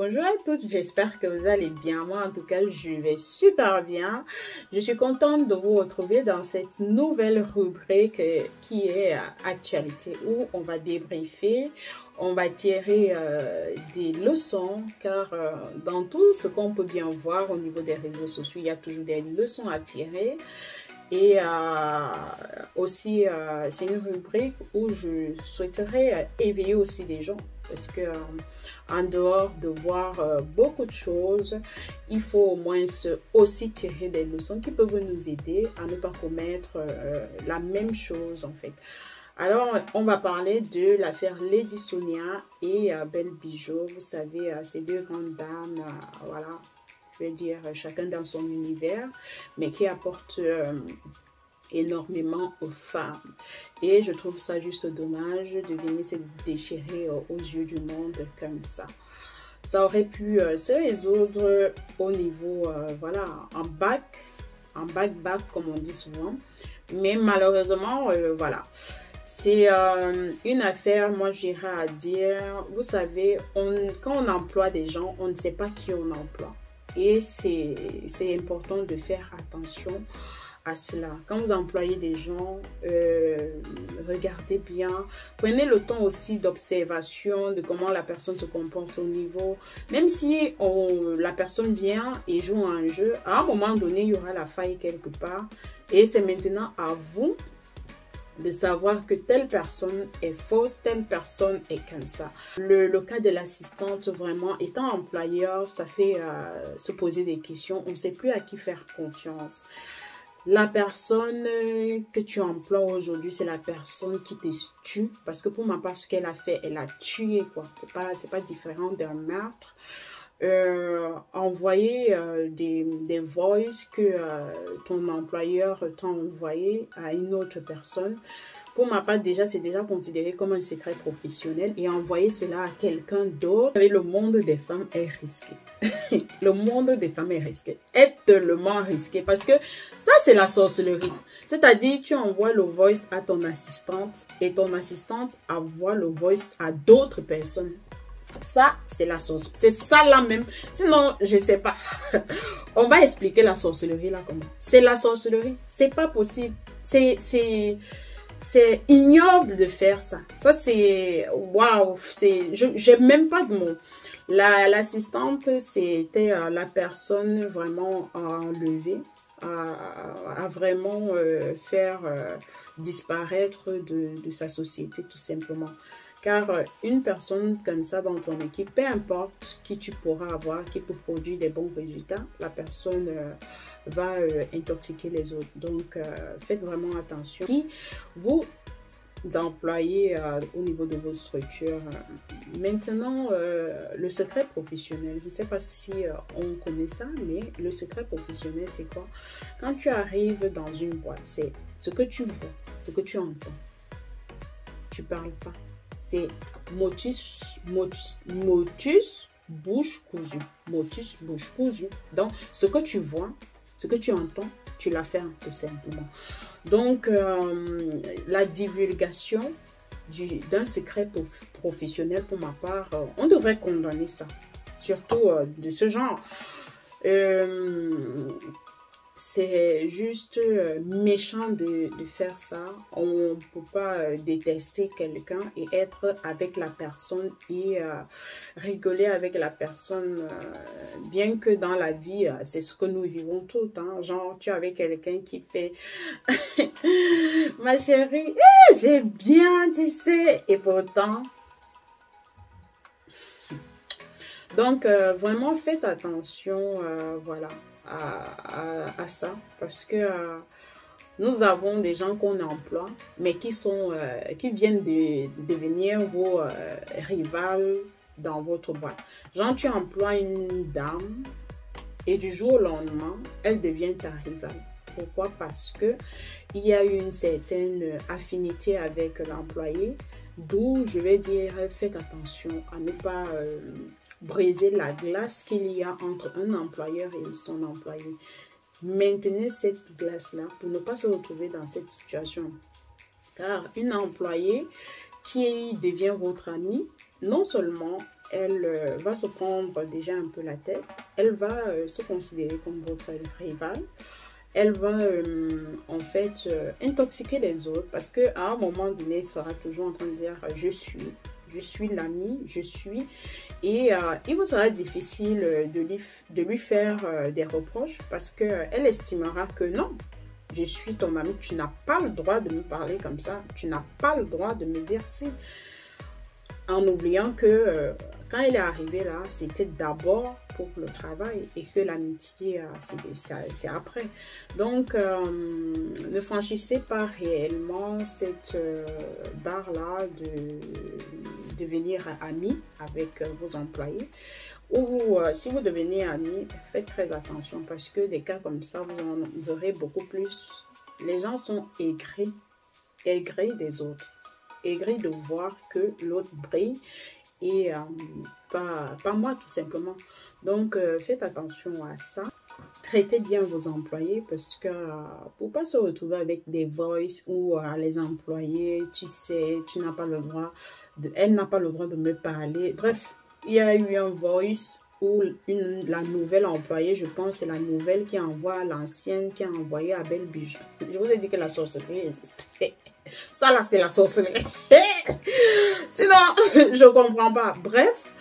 Bonjour à toutes, j'espère que vous allez bien. Moi, en tout cas, je vais super bien. Je suis contente de vous retrouver dans cette nouvelle rubrique qui est actualité, où on va débriefer, on va tirer des leçons, car dans tout ce qu'on peut bien voir au niveau des réseaux sociaux, il y a toujours des leçons à tirer. Et aussi, c'est une rubrique où je souhaiterais éveiller aussi des gens. Parce que en dehors de voir beaucoup de choses, il faut au moins aussi tirer des leçons qui peuvent nous aider à ne pas commettre la même chose en fait. Alors, on va parler de l'affaire Lady Sonia et Belle Bijou. Vous savez, ces deux grandes dames, voilà, je vais dire chacun dans son univers, mais qui apportent énormément aux femmes. Et je trouve ça juste dommage de venir se déchirer aux yeux du monde comme ça. Ça aurait pu se résoudre au niveau, voilà, en bac comme on dit souvent. Mais malheureusement, voilà. C'est une affaire, moi j'irais à dire, vous savez, quand on emploie des gens, on ne sait pas qui on emploie. Et c'est important de faire attention à cela. Quand vous employez des gens, regardez bien, prenez le temps aussi d'observation de comment la personne se comporte au niveau, même si la personne vient et joue un jeu, à un moment donné, il y aura la faille quelque part et c'est maintenant à vous de savoir que telle personne est fausse, telle personne est comme ça. Le cas de l'assistante, vraiment, étant employeur, ça fait se poser des questions. On ne sait plus à qui faire confiance. La personne que tu emploies aujourd'hui, c'est la personne qui te tue. Parce que pour ma part, ce qu'elle a fait, elle a tué, quoi. C'est pas différent d'un meurtre. Envoyer des voices que ton employeur t'a envoyé à une autre personne. Pour ma part, déjà, c'est déjà considéré comme un secret professionnel et envoyer cela à quelqu'un d'autre. Le monde des femmes est risqué. Le monde des femmes est risqué. Est tellement risqué parce que ça, c'est la sorcellerie. C'est-à-dire, tu envoies le voice à ton assistante et ton assistante envoie le voice à d'autres personnes. Ça, c'est la sorcellerie. C'est ça là même. Sinon, je ne sais pas. On va expliquer la sorcellerie là comment. C'est la sorcellerie. C'est pas possible. C'est ignoble de faire ça. Ça, c'est... Waouh. J'ai même pas de mots. L'assistante, c'était la personne vraiment enlevée. À vraiment faire disparaître de sa société, tout simplement. Car une personne comme ça dans ton équipe, peu importe qui tu pourras avoir, qui peut produire des bons résultats, la personne va intoxiquer les autres. Donc, faites vraiment attention. Qui vous employez au niveau de vos structures. Maintenant, le secret professionnel, je ne sais pas si on connaît ça, mais le secret professionnel, c'est quoi? Quand tu arrives dans une boîte, c'est ce que tu vois, ce que tu entends. Tu ne parles pas. C'est motus, bouche cousue. Motus, bouche cousue. Donc, ce que tu vois, ce que tu entends, tu la fermes tout simplement. Donc, la divulgation d'un secret professionnel, pour ma part, on devrait condamner ça. Surtout de ce genre. C'est juste méchant de faire ça. On ne peut pas détester quelqu'un et être avec la personne et rigoler avec la personne. Bien que dans la vie, c'est ce que nous vivons toutes. Hein. Genre, tu es avec quelqu'un qui fait « Ma chérie, j'ai bien tissé » et pourtant... Donc, vraiment, faites attention, voilà. À ça parce que nous avons des gens qu'on emploie mais qui viennent de devenir vos rivales dans votre boîte. Genre, tu emploies une dame et du jour au lendemain elle devient ta rivale. Pourquoi? Parce que il y a une certaine affinité avec l'employé, d'où je vais dire faites attention à ne pas briser la glace qu'il y a entre un employeur et son employé. Maintenez cette glace-là pour ne pas se retrouver dans cette situation. Car une employée qui devient votre amie, non seulement elle va se prendre déjà un peu la tête. Elle va se considérer comme votre rivale. Elle va en fait intoxiquer les autres parce qu'à un moment donné, elle sera toujours en train de dire je suis l'ami, je suis. Et il vous sera difficile de lui faire des reproches parce qu'elle estimera que non, je suis ton ami, tu n'as pas le droit de me parler comme ça, tu n'as pas le droit de me dire si. En oubliant que quand elle est arrivée là, c'était d'abord pour le travail et que l'amitié, c'est après. Donc, ne franchissez pas réellement cette barre-là de devenir ami avec vos employés. Ou si vous devenez ami, faites très attention parce que des cas comme ça, vous en verrez beaucoup plus. Les gens sont aigris des autres. Aigri de voir que l'autre brille et pas moi tout simplement. Donc faites attention à ça. Traitez bien vos employés parce que pour pas se retrouver avec des voices où les employés, tu sais, tu n'as pas le droit, elle n'a pas le droit de me parler. Bref, il y a eu un voice où la nouvelle employée, je pense, c'est la nouvelle qui envoie l'ancienne qui a envoyé à Belle Bijou. Je vous ai dit que la sorcellerie existait. Ça là, c'est la sorcellerie. Sinon, je comprends pas. Bref,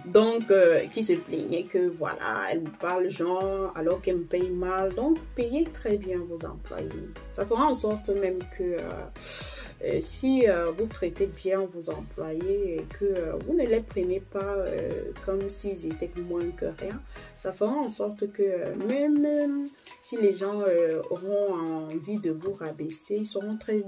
donc, qui se plaignait que voilà, elle me parle genre alors qu'elle me paye mal. Donc, payez très bien vos employés. Ça fera en sorte même que si vous traitez bien vos employés et que vous ne les prenez pas comme s'ils étaient moins que rien, ça fera en sorte que même si les gens auront envie de vous rabaisser, ils seront très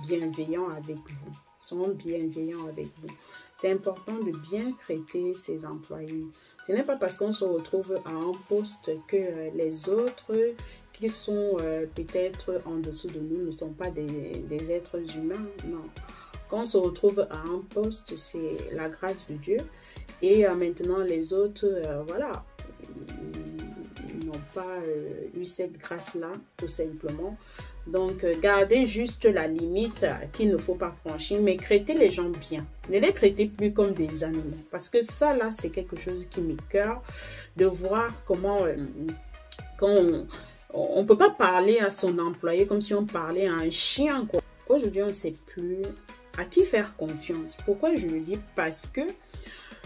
bienveillants avec vous. Ils seront bienveillants avec vous. C'est important de bien traiter ses employés. Ce n'est pas parce qu'on se retrouve à un poste que les autres qui sont peut-être en dessous de nous ne sont pas des êtres humains. Non. Quand on se retrouve à un poste, c'est la grâce de Dieu. Et maintenant, les autres, voilà, ils n'ont pas eu cette grâce-là, tout simplement. Donc, gardez juste la limite qu'il ne faut pas franchir, mais traitez les gens bien. Ne les traitez plus comme des animaux. Parce que ça, là, c'est quelque chose qui m'écoeure de voir comment, quand on ne peut pas parler à son employé comme si on parlait à un chien, quoi. Aujourd'hui, on ne sait plus à qui faire confiance. Pourquoi je le dis? Parce que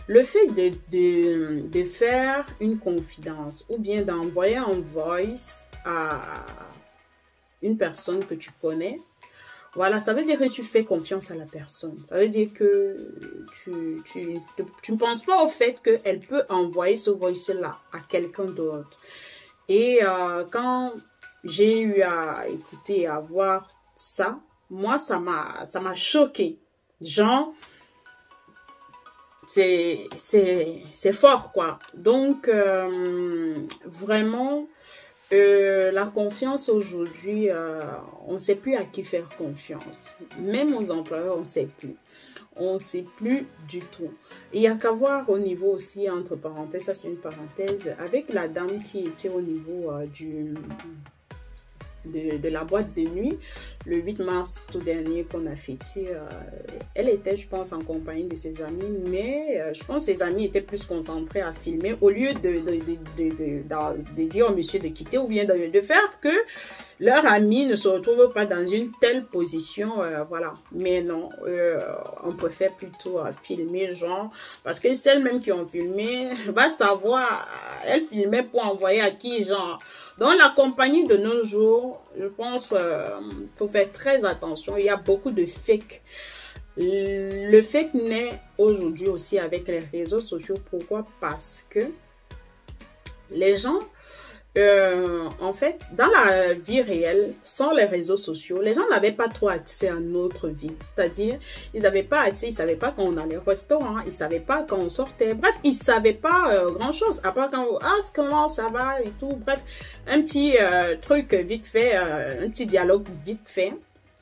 le fait de faire une confidence ou bien d'envoyer un voice à une personne que tu connais, voilà, ça veut dire que tu fais confiance à la personne. Ça veut dire que tu ne penses pas au fait qu'elle peut envoyer ce voice-là à quelqu'un d'autre. Et quand j'ai eu à écouter et à voir ça, moi, ça m'a choqué. Genre, c'est fort, quoi. Donc, vraiment, la confiance aujourd'hui, on ne sait plus à qui faire confiance. Même aux employeurs, on ne sait plus. On ne sait plus du tout. Il n'y a qu'à voir au niveau aussi, entre parenthèses, ça c'est une parenthèse, avec la dame qui était au niveau de la boîte de nuit, le 8 mars tout dernier qu'on a fêté, elle était, je pense, en compagnie de ses amis, mais je pense que ses amis étaient plus concentrés à filmer au lieu de dire au monsieur de quitter ou bien de faire que leur ami ne se retrouve pas dans une telle position, voilà. Mais non, on préfère plutôt filmer, genre, parce que celles même qui ont filmé, va savoir, elles filmaient pour envoyer à qui, genre. Dans la compagnie de nos jours, je pense qu'il faut faire très attention. Il y a beaucoup de fake. Le fake naît aujourd'hui aussi avec les réseaux sociaux. Pourquoi? Parce que les gens, en fait, dans la vie réelle, sans les réseaux sociaux, les gens n'avaient pas trop accès à notre vie. C'est-à-dire, ils n'avaient pas accès, ils ne savaient pas quand on allait au restaurant, ils ne savaient pas quand on sortait. Bref, ils ne savaient pas grand-chose, à part quand comment ça va et tout. Bref, un petit truc vite fait, un petit dialogue vite fait.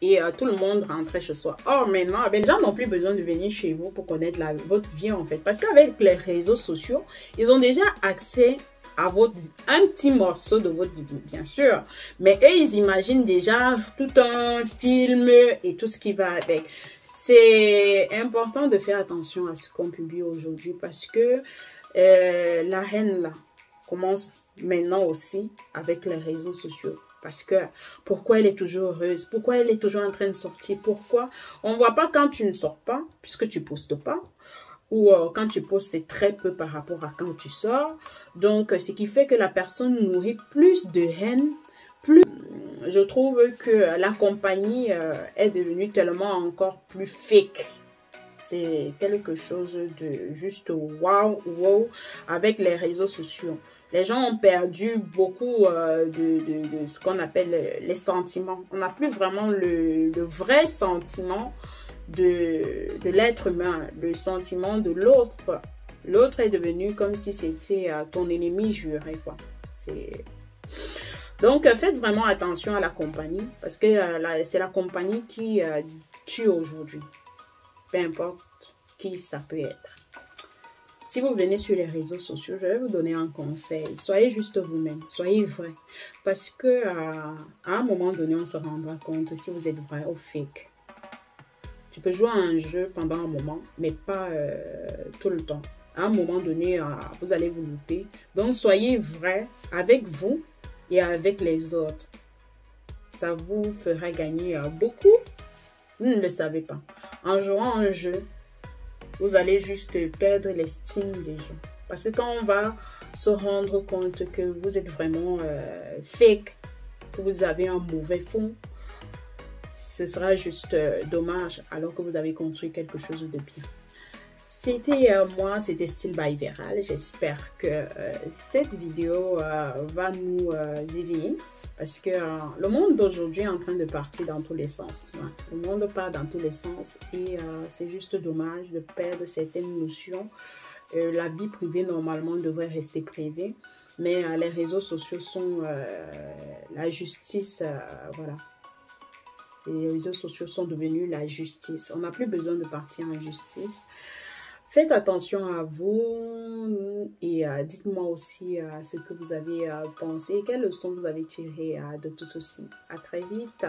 Et tout le monde rentrait chez soi. Or, maintenant, les gens n'ont plus besoin de venir chez vous pour connaître votre vie, en fait. Parce qu'avec les réseaux sociaux, ils ont déjà accès à un petit morceau de votre vie, bien sûr. Mais eux, ils imaginent déjà tout un film et tout ce qui va avec. c'est important de faire attention à ce qu'on publie aujourd'hui parce que la haine là commence maintenant aussi avec les réseaux sociaux. Parce que pourquoi elle est toujours heureuse? Pourquoi elle est toujours en train de sortir? Pourquoi? On ne voit pas quand tu ne sors pas, puisque tu ne postes pas. Ou quand tu postes, c'est très peu par rapport à quand tu sors. Donc, ce qui fait que la personne nourrit plus de haine. Plus, je trouve que la compagnie est devenue tellement encore plus fake. C'est quelque chose de juste wow avec les réseaux sociaux. Les gens ont perdu beaucoup de ce qu'on appelle les sentiments. On n'a plus vraiment le vrai sentiment de l'être humain, le sentiment de l'autre. L'autre est devenu comme si c'était ton ennemi juré, quoi. Donc, faites vraiment attention à la compagnie parce que c'est la compagnie qui tue aujourd'hui. Peu importe qui ça peut être. Si vous venez sur les réseaux sociaux, je vais vous donner un conseil. Soyez juste vous-même, soyez vrai. Parce que à un moment donné, on se rendra compte si vous êtes vrai ou fake. Tu peux jouer à un jeu pendant un moment, mais pas tout le temps. À un moment donné, vous allez vous louper. Donc, soyez vrai avec vous et avec les autres. Ça vous fera gagner beaucoup. Vous ne le savez pas. En jouant un jeu, vous allez juste perdre l'estime des gens. Parce que quand on va se rendre compte que vous êtes vraiment fake, que vous avez un mauvais fond, ce sera juste dommage alors que vous avez construit quelque chose de bien. C'était moi, c'était Style by Viral. J'espère que cette vidéo va nous éveiller. Parce que le monde d'aujourd'hui est en train de partir dans tous les sens. Ouais. Le monde part dans tous les sens et c'est juste dommage de perdre certaines notions. La vie privée, normalement, devrait rester privée. Mais les réseaux sociaux sont la justice. Voilà. Les réseaux sociaux sont devenus la justice. On n'a plus besoin de partir en justice. Faites attention à vous et dites-moi aussi ce que vous avez pensé, quelles leçons vous avez tirées de tout ceci. À très vite.